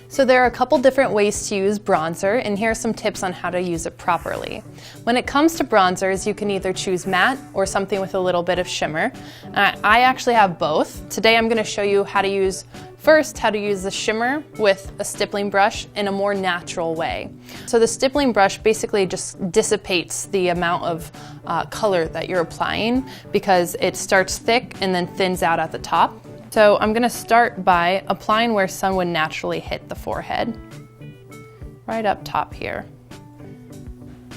So there are a couple different ways to use bronzer, and here are some tips on how to use it properly. When it comes to bronzers, you can either choose matte or something with a little bit of shimmer. I actually have both. Today I'm going to show you how to use the shimmer with a stippling brush in a more natural way. So the stippling brush basically just dissipates the amount of color that you're applying because it starts thick and then thins out at the top. So I'm gonna start by applying where sun would naturally hit the forehead, right up top here.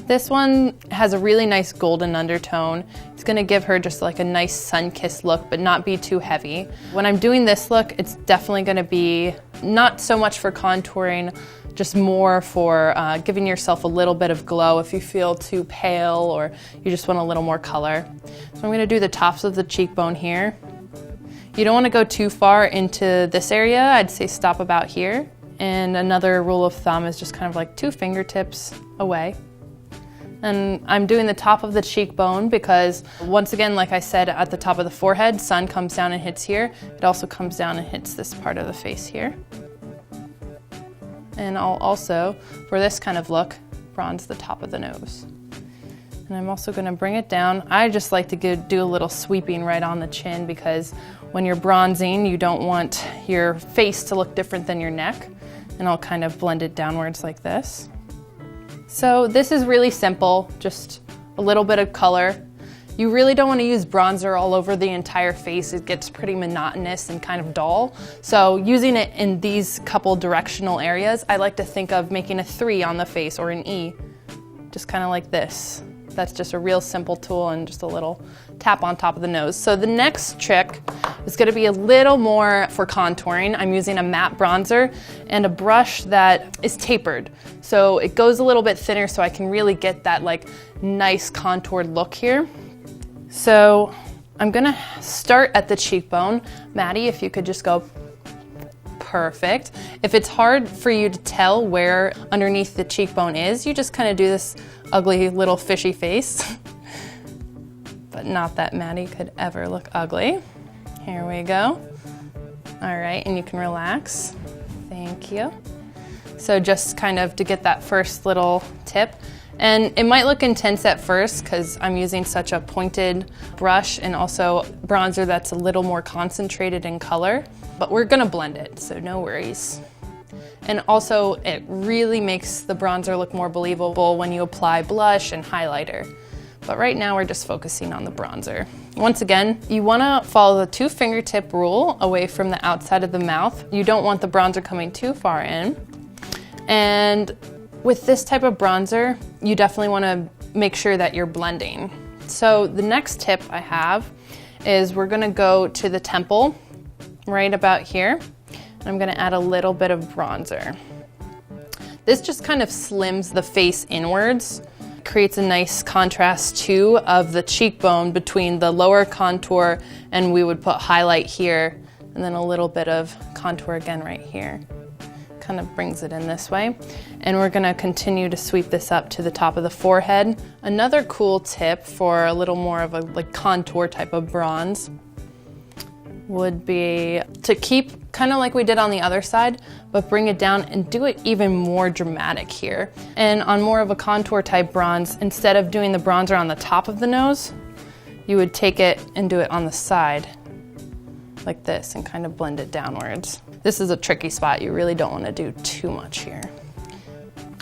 This one has a really nice golden undertone. It's gonna give her just like a nice sun-kissed look, but not be too heavy. When I'm doing this look, it's definitely gonna be not so much for contouring, just more for giving yourself a little bit of glow if you feel too pale or you just want a little more color. So I'm gonna do the tops of the cheekbone here. You don't want to go too far into this area. I'd say stop about here. And another rule of thumb is just kind of like 2 fingertips away. And I'm doing the top of the cheekbone because once again, like I said, at the top of the forehead, sun comes down and hits here. It also comes down and hits this part of the face here. And I'll also, for this kind of look, bronze the top of the nose. And I'm also gonna bring it down. I just like to do a little sweeping right on the chin because when you're bronzing, you don't want your face to look different than your neck. And I'll kind of blend it downwards like this. So this is really simple, just a little bit of color. You really don't want to use bronzer all over the entire face. It gets pretty monotonous and kind of dull. So using it in these couple directional areas, I like to think of making a 3 on the face or an E, just kind of like this. That's just a real simple tool and just a little tap on top of the nose. So the next trick is gonna be a little more for contouring. I'm using a matte bronzer and a brush that is tapered. So it goes a little bit thinner so I can really get that like nice contoured look here. So I'm gonna start at the cheekbone. Maddie, if you could just go. Perfect. If it's hard for you to tell where underneath the cheekbone is, you just kind of do this ugly little fishy face. But not that Maddie could ever look ugly. Here we go. All right, and you can relax. Thank you. So just kind of to get that first little tip. And it might look intense at first because I'm using such a pointed brush and also bronzer that's a little more concentrated in color, but we're gonna blend it, so no worries. And also it really makes the bronzer look more believable when you apply blush and highlighter. But right now we're just focusing on the bronzer. Once again, you wanna follow the 2 fingertip rule away from the outside of the mouth. You don't want the bronzer coming too far in. And with this type of bronzer, you definitely want to make sure that you're blending. So the next tip I have is we're going to go to the temple right about here. And I'm going to add a little bit of bronzer. This just kind of slims the face inwards, creates a nice contrast too of the cheekbone between the lower contour, and we would put highlight here and then a little bit of contour again right here. Kind of brings it in this way. And we're gonna continue to sweep this up to the top of the forehead. Another cool tip for a little more of a like contour type of bronze would be to keep kind of like we did on the other side, but bring it down and do it even more dramatic here. And on more of a contour type bronze, instead of doing the bronzer on the top of the nose, you would take it and do it on the side like this and kind of blend it downwards. This is a tricky spot. You really don't want to do too much here.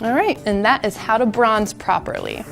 All right, and that is how to bronze properly.